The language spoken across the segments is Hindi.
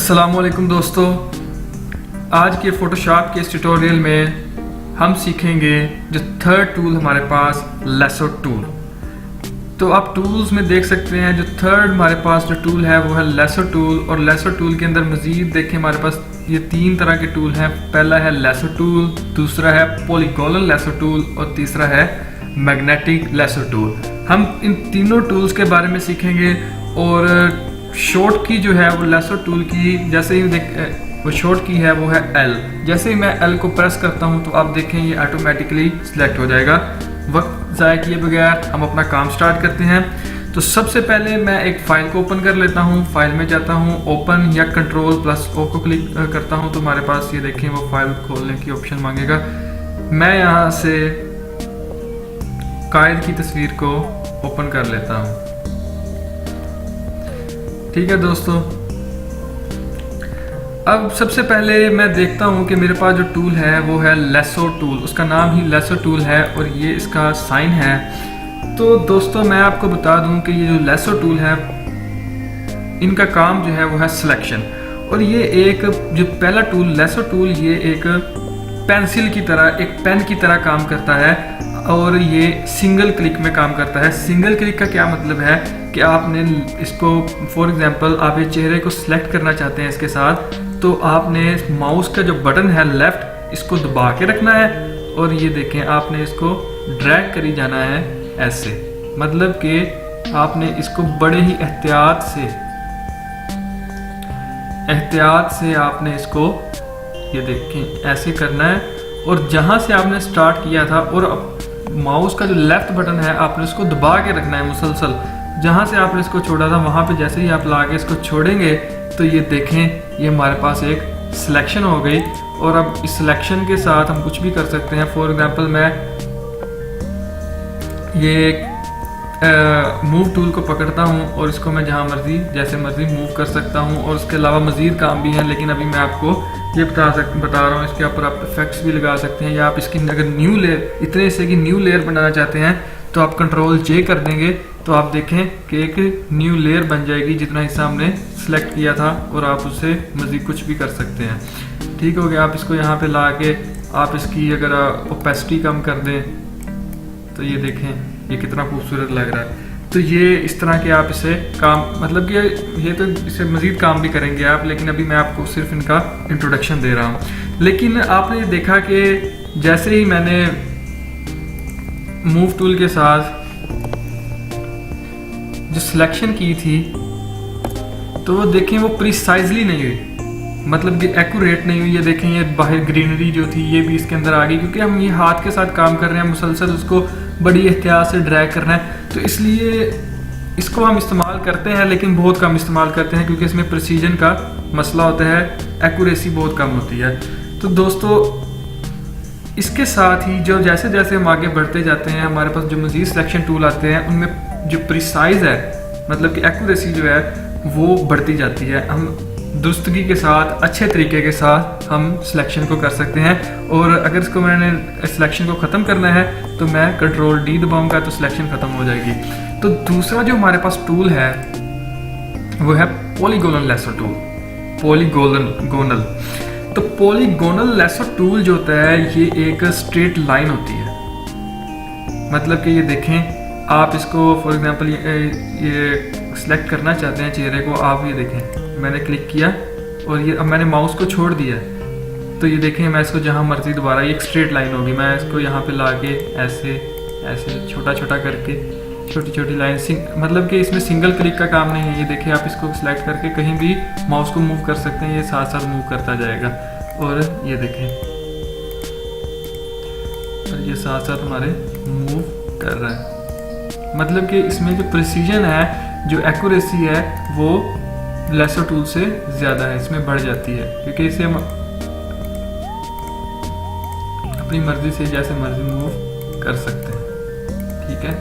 अस्सलामुअलैकुम दोस्तों, आज के फ़ोटोशॉप के इस ट्यूटोरियल में हम सीखेंगे जो थर्ड टूल हमारे पास लेसो टूल। तो आप टूल्स में देख सकते हैं जो थर्ड हमारे पास जो टूल है वो है लेसो टूल। और लेसो टूल के अंदर मज़ीद देखें हमारे पास ये तीन तरह के टूल हैं। पहला है लेसो टूल, दूसरा है पॉलीगोनल लेसो टूल और तीसरा है मैग्नेटिक लेसो टूल। हम इन तीनों टूल्स के बारे में सीखेंगे। और शॉर्ट की जो है वो लेसो टूल की जैसे ही वो शॉर्ट की है वो है L। जैसे ही मैं L को प्रेस करता हूँ तो आप देखें ये ऑटोमेटिकली सिलेक्ट हो जाएगा। वक्त ज़ाया किए बगैर हम अपना काम स्टार्ट करते हैं। तो सबसे पहले मैं एक फ़ाइल को ओपन कर लेता हूँ। फाइल में जाता हूँ, ओपन या Ctrl+O को क्लिक करता हूँ तो हमारे पास ये देखें वो फाइल खोलने की ऑप्शन मांगेगा। मैं यहाँ से कायद की तस्वीर को ओपन कर लेता हूँ। ठीक है दोस्तों, अब सबसे पहले मैं देखता हूँ कि मेरे पास जो टूल है वो है लेसो टूल। उसका नाम ही लेसो टूल है और ये इसका साइन है। तो दोस्तों मैं आपको बता दूँ कि ये जो लेसो टूल है इनका काम जो है वो है सिलेक्शन। और ये एक जो पहला टूल लेसो टूल ये एक पेंसिल की तरह, एक पेन की तरह काम करता है और ये सिंगल क्लिक में काम करता है। सिंगल क्लिक का क्या मतलब है कि आपने इसको फॉर एग्जांपल आप ये चेहरे को सिलेक्ट करना चाहते हैं इसके साथ, तो आपने माउस का जो बटन है लेफ्ट इसको दबा के रखना है और ये देखें आपने इसको ड्रैग करी जाना है ऐसे। मतलब कि आपने इसको बड़े ही एहतियात से आपने इसको ये देखें ऐसे करना है। और जहाँ से आपने स्टार्ट किया था और माउस का जो लेफ्ट बटन है आपने इसको दबा के रखना है मुसलसल। जहाँ से आपने इसको छोड़ा था वहाँ पे जैसे ही आप ला के इसको छोड़ेंगे तो ये देखें ये हमारे पास एक सिलेक्शन हो गई। और अब इस सिलेक्शन के साथ हम कुछ भी कर सकते हैं। फॉर एग्जांपल मैं ये मूव टूल को पकड़ता हूँ और इसको मैं जहाँ मर्जी जैसे मर्जी मूव कर सकता हूँ। और उसके अलावा मज़ीद काम भी हैं, लेकिन अभी मैं आपको ये बता रहा हूँ। इसके ऊपर आप इफेक्ट्स भी लगा सकते हैं या आप इसकी अगर न्यू लेयर इतने से कि न्यू लेयर बनाना चाहते हैं तो आप Ctrl+J कर देंगे तो आप देखें कि एक न्यू लेयर बन जाएगी जितना हिस्सा हमने सेलेक्ट किया था। और आप उससे मज़ीद कुछ भी कर सकते हैं। ठीक हो गया। आप इसको यहाँ पे ला के आप इसकी अगर ओपेसिटी कम कर दें तो ये देखें ये कितना खूबसूरत लग रहा है। तो ये इस तरह के आप इसे काम मतलब कि ये तो इसे मज़ीद काम भी करेंगे आप, लेकिन अभी मैं आपको सिर्फ इनका इंट्रोडक्शन दे रहा हूँ। लेकिन आपने देखा कि जैसे ही मैंने मूव टूल के साथ जो सिलेक्शन की थी तो वो देखें वो प्रिसाइजली नहीं हुई, मतलब कि एक्यूरेट नहीं हुई। ये देखें ये बाहर ग्रीनरी जो थी ये भी इसके अंदर आ गई, क्योंकि हम ये हाथ के साथ काम कर रहे हैं, मुसलसल उसको बड़ी एहतियात से ड्रैग करना है। तो इसलिए इसको हम इस्तेमाल करते हैं लेकिन बहुत कम इस्तेमाल करते हैं, क्योंकि इसमें प्रिसीजन का मसला होता है, एक्यूरेसी बहुत कम होती है। तो दोस्तों इसके साथ ही जो जैसे जैसे हम आगे बढ़ते जाते हैं हमारे पास जो मज़ीद सिलेक्शन टूल आते हैं उनमें जो प्रिसाइज है मतलब कि एक्यूरेसी जो है वो बढ़ती जाती है। हम दुरुस्तगी के साथ अच्छे तरीके के साथ हम सिलेक्शन को कर सकते हैं। और अगर इसको मैंने सिलेक्शन को ख़त्म करना है तो मैं Ctrl+D दबाऊंगा तो सिलेक्शन ख़त्म हो जाएगी। तो दूसरा जो हमारे पास टूल है वो है पॉलीगोनल लेसो टूल। पॉलीगोनल तो पॉलीगोनल लेसो टूल जो होता है ये एक स्ट्रेट लाइन होती है। मतलब कि ये देखें आप इसको फॉर एग्जांपल ये सिलेक्ट करना चाहते हैं चेहरे को, आप ये देखें मैंने क्लिक किया और ये अब मैंने माउस को छोड़ दिया तो ये देखें मैं इसको जहाँ मर्जी दोबारा ये एक स्ट्रेट लाइन होगी। मैं इसको यहाँ पे ला के ऐसे ऐसे छोटा छोटा करके छोटी छोटी लाइन मतलब कि इसमें सिंगल क्लिक का काम नहीं है। ये देखिए आप इसको सिलेक्ट करके कहीं भी माउस को मूव कर सकते हैं, ये साथ साथ मूव करता जाएगा। और ये देखें और ये साथ साथ हमारे मूव कर रहा है। मतलब कि इसमें जो प्रिसीजन है, जो एक्यूरेसी है वो लेसो टूल से ज़्यादा है, इसमें बढ़ जाती है, क्योंकि इसे हम अपनी मर्जी से जैसे मर्जी मूव कर सकते हैं। ठीक है,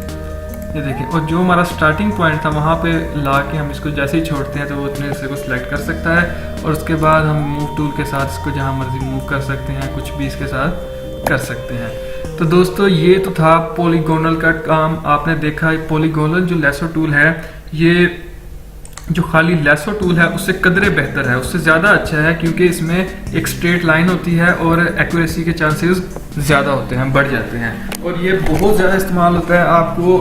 ये देखें। और जो हमारा स्टार्टिंग पॉइंट था वहाँ पे ला के हम इसको जैसे ही छोड़ते हैं तो वो उतने हिस्से को सिलेक्ट कर सकता है। और उसके बाद हम मूव टूल के साथ इसको जहाँ मर्जी मूव कर सकते हैं, कुछ भी इसके साथ कर सकते हैं। तो दोस्तों ये तो था पॉलीगोनल का काम। आपने देखा पॉलीगोनल जो लेसो टूल है ये जो खाली लेसो टूल है उससे कदरे बेहतर है, उससे ज़्यादा अच्छा है, क्योंकि इसमें एक स्ट्रेट लाइन होती है और एक्यूरेसी के चांसेस ज़्यादा होते हैं, बढ़ जाते हैं। और ये बहुत ज़्यादा इस्तेमाल होता है, आपको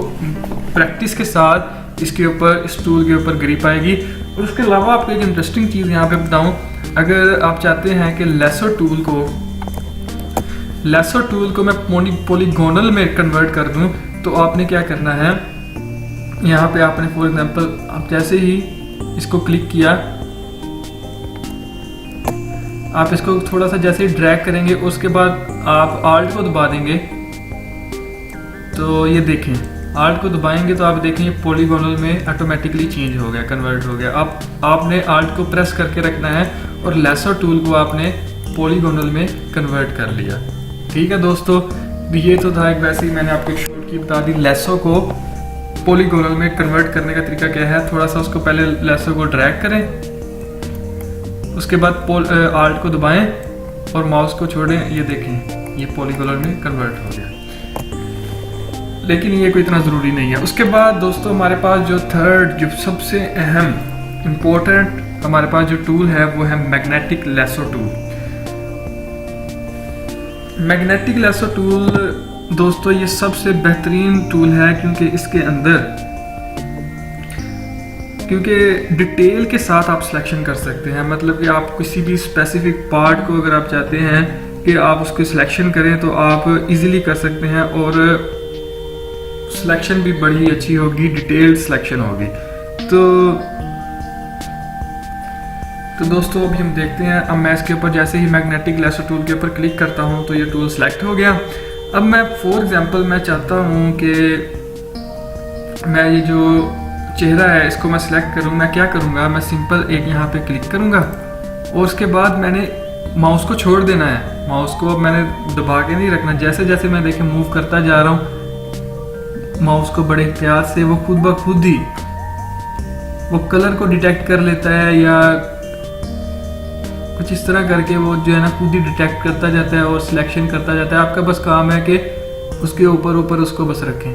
प्रैक्टिस के साथ इसके ऊपर, इस टूल के ऊपर ग्रिप आएगी। और उसके अलावा आपको एक इंटरेस्टिंग चीज़ यहाँ पे बताऊँ, अगर आप चाहते हैं कि लेसो टूल को मैं पॉलीगोनल में कन्वर्ट कर दूँ, तो आपने क्या करना है, यहाँ पे आपने फॉर एग्जांपल आप जैसे ही इसको क्लिक किया, आप इसको थोड़ा सा जैसे ही ड्रैग करेंगे, उसके बाद आप आल्ट को दबा देंगे, तो ये देखें आल्ट को दबाएंगे तो आप देखें पॉलीगोनल में ऑटोमेटिकली चेंज हो गया, कन्वर्ट हो गया। आपने आल्ट को प्रेस करके रखना है और लेसो टूल को आपने पॉलीगोनल में कन्वर्ट कर लिया। ठीक है दोस्तों, ये तो था एक, वैसे ही मैंने आपको एक शॉर्ट की बता दी। लेसो को पॉलीगोनल में कन्वर्ट करने का तरीका क्या है, थोड़ा सा उसको पहले लेसो को ड्रैग करें, उसके बाद आल्ट को दबाएं और माउस को छोड़ें, ये देखें ये पॉलीगोनल में कन्वर्ट हो गया। लेकिन ये कोई इतना ज़रूरी नहीं है। उसके बाद दोस्तों हमारे पास जो थर्ड, जो सबसे अहम इम्पोर्टेंट हमारे पास जो टूल है वो है magnetic lasso tool. Magnetic lasso tool दोस्तों ये सबसे बेहतरीन टूल है, क्योंकि डिटेल के साथ आप सिलेक्शन कर सकते हैं। मतलब कि आप किसी भी स्पेसिफिक पार्ट को अगर आप चाहते हैं कि आप उसकी सिलेक्शन करें तो आप इजीली कर सकते हैं, और सिलेक्शन भी बड़ी अच्छी होगी, डिटेल्ड सिलेक्शन होगी। तो दोस्तों अभी हम देखते हैं, अब मैं इसके ऊपर जैसे ही मैग्नेटिक लेसो टूल के ऊपर क्लिक करता हूं तो ये टूल सेलेक्ट हो गया। अब मैं फॉर एग्जांपल मैं चाहता हूं कि मैं ये जो चेहरा है इसको मैं सिलेक्ट करूं। मैं क्या करूंगा, मैं सिंपल एक यहाँ पे क्लिक करूंगा और उसके बाद मैंने माउस को छोड़ देना है। माउस को अब मैंने दबा के नहीं रखना, जैसे जैसे मैं देखें मूव करता जा रहा हूँ माउस को बड़े एहतियात से, वो खुद ब खुद ही वो कलर को डिटेक्ट कर लेता है या कुछ इस तरह करके वो जो है ना खुद ही डिटेक्ट करता जाता है और सिलेक्शन करता जाता है। आपका बस काम है कि उसके ऊपर उसको बस रखें।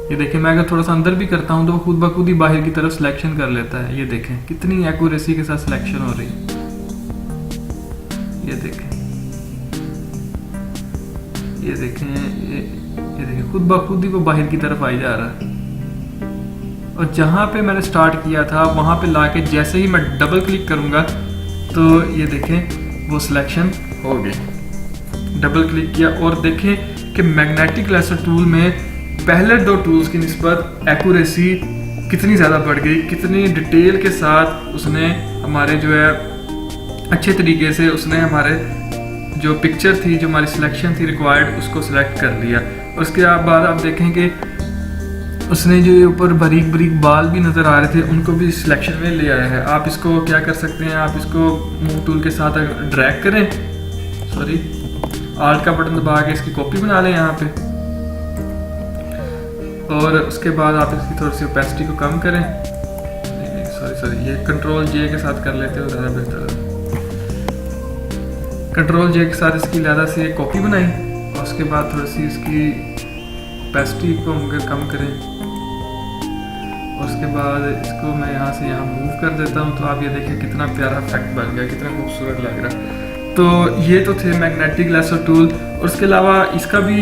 ये देखें मैं अगर थोड़ा सा अंदर भी करता हूँ तो वो खुद ब खुद ही बाहर की तरफ सिलेक्शन कर लेता है। ये देखें कितनी एक्यूरेसी के साथ सिलेक्शन हो रही है। ये देखें खुद ब खुद ही वो बाहर की तरफ आई जा रहा है। और जहाँ पे मैंने स्टार्ट किया था वहाँ पे लाके जैसे ही मैं डबल क्लिक करूँगा तो ये देखें वो सिलेक्शन हो गई। डबल क्लिक किया और देखें कि मैग्नेटिक लेसो टूल में पहले दो टूल्स की निस्बत एक्यूरेसी कितनी ज़्यादा बढ़ गई, कितनी डिटेल के साथ उसने हमारे जो है अच्छे तरीके से उसने हमारे जो पिक्चर थी, जो हमारी सिलेक्शन थी रिक्वायर्ड, उसको सिलेक्ट कर लिया। और उसके बाद आप देखें कि उसने जो ऊपर बारीक बारीक बाल भी नज़र आ रहे थे उनको भी सिलेक्शन में ले आया है। आप इसको क्या कर सकते हैं, आप इसको मूव टूल के साथ ड्रैग करें, आल्ट का बटन दबा के इसकी कॉपी बना लें यहाँ पे, और उसके बाद आप इसकी थोड़ी सी ओपेसिटी को कम करें। ये कंट्रोल जे के साथ कर लेते हो ज़्यादा बेहतर है। कंट्रोल जे के साथ इसकी ज़्यादा से कॉपी बनाई और उसके बाद थोड़ी सी इसकी ओपेसिटी को हम कम करें। उसके बाद इसको मैं यहाँ से यहाँ मूव कर देता हूँ तो आप ये देखिए कितना प्यारा इफेक्ट बन गया, कितना खूबसूरत लग रहा है। तो ये तो थे मैग्नेटिक लेसो टूल। और उसके अलावा इसका भी,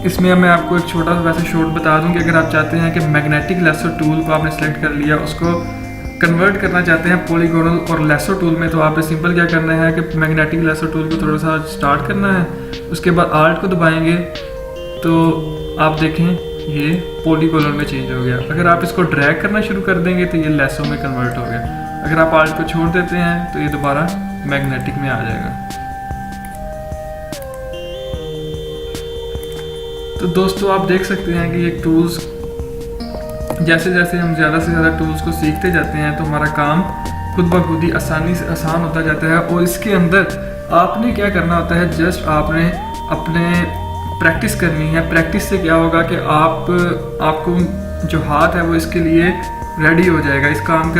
इसमें मैं आपको एक छोटा सा वैसे शॉर्ट बता दूं कि अगर आप चाहते हैं कि मैग्नेटिक लेसो टूल को आपने सेलेक्ट कर लिया, उसको कन्वर्ट करना चाहते हैं पॉलीगोनल और लेसो टूल में, तो आपने सिंपल क्या करना है कि मैग्नेटिक लेसो टूल को थोड़ा सा स्टार्ट करना है, उसके बाद आल्ट को दबाएंगे तो आप देखें ये पॉलीगोनल में चेंज हो गया। अगर आप इसको ड्रैग करना शुरू कर देंगे तो ये लेसो में कन्वर्ट हो गया। अगर आप आल्ट को छोड़ देते हैं तो ये दोबारा मैग्नेटिक में आ जाएगा। तो दोस्तों आप देख सकते हैं कि ये टूल्स, जैसे जैसे हम ज़्यादा से ज़्यादा टूल्स को सीखते जाते हैं तो हमारा काम खुद ब खुद ही आसानी से आसान होता जाता है। और इसके अंदर आपने क्या करना होता है, जस्ट आपने अपने प्रैक्टिस करनी है। प्रैक्टिस से क्या होगा कि आपको जो हाथ है वो इसके लिए रेडी हो जाएगा, इस काम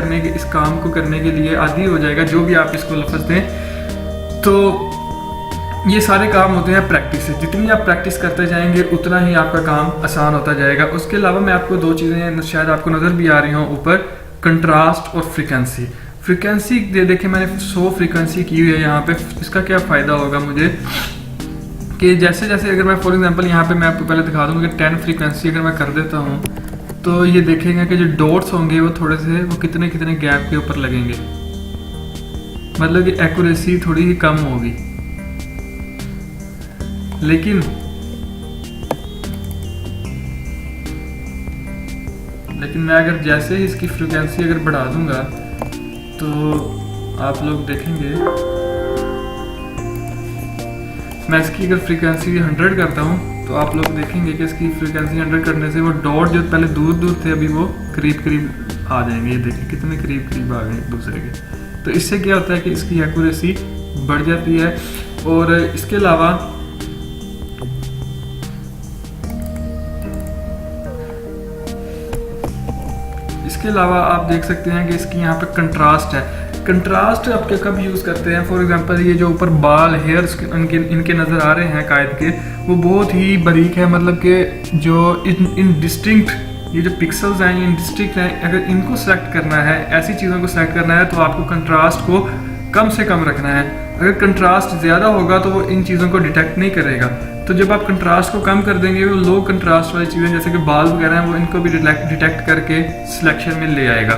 को करने के लिए आदी हो जाएगा, जो भी आप इसको लफ्ज़ दें। तो ये सारे काम होते हैं प्रैक्टिस से। जितनी आप प्रैक्टिस करते जाएंगे उतना ही आपका काम आसान होता जाएगा। उसके अलावा मैं आपको दो चीज़ें शायद आपको नज़र भी आ रही हों ऊपर, कंट्रास्ट और फ्रीक्वेंसी देखिए मैंने 100 फ्रीक्वेंसी की हुई है यहाँ पे। इसका क्या फ़ायदा होगा मुझे कि जैसे जैसे अगर मैं फॉर एग्जांपल यहाँ पे मैं आपको पहले दिखा दूँ कि 10 फ्रीक्वेंसी अगर मैं कर देता हूँ तो ये देखेंगे कि जो डॉट्स होंगे वो थोड़े से वो कितने कितने गैप के ऊपर लगेंगे, मतलब कि एक्यूरेसी थोड़ी ही कम होगी। लेकिन मैं अगर जैसे ही इसकी फ्रीक्वेंसी अगर बढ़ा दूंगा तो आप लोग देखेंगे, मैं इसकी अगर फ्रीक्वेंसी 100 करता हूँ तो आप लोग देखेंगे कि इसकी फ्रीक्वेंसी 100 करने से वो डॉट जो पहले दूर दूर थे अभी वो करीब करीब आ जाएंगे। ये देखिए कितने करीब करीब आ गए एक दूसरे के। तो इससे क्या होता है कि इसकी एक्यूरेसी बढ़ जाती है। और इसके अलावा आप देख सकते हैं कि इसकी यहाँ पे कंट्रास्ट है। कंट्रास्ट आप कब यूज़ करते हैं, फॉर एग्जांपल ये जो ऊपर बाल हेयर्स इनके नज़र आ रहे हैं कायद के, वो बहुत ही बारीक है, मतलब कि जो इन डिस्टिंक्ट ये जो पिक्सल्स हैं, ये इन डिस्टिंक्ट हैं, अगर इनको सेलेक्ट करना है, ऐसी चीज़ों को सेलेक्ट करना है तो आपको कंट्रास्ट को कम से कम रखना है। अगर कंट्रास्ट ज़्यादा होगा तो वो इन चीज़ों को डिटेक्ट नहीं करेगा। तो जब आप कंट्रास्ट को कम कर देंगे वो लो कंट्रास्ट वाली चीज़ें जैसे कि बाल वगैरह हैं वो इनको भी डिटेक्ट करके सिलेक्शन में ले आएगा।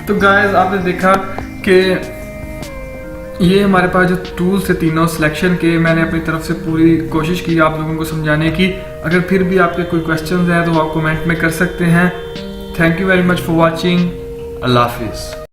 तो गाइस आपने देखा कि ये हमारे पास जो टूल्स थे तीनों सिलेक्शन के, मैंने अपनी तरफ से पूरी कोशिश की आप लोगों को समझाने की। अगर फिर भी आपके कोई क्वेश्चंस हैं तो आप कमेंट में कर सकते हैं। Thank you very much for watching. अल्लाह हाफिज़।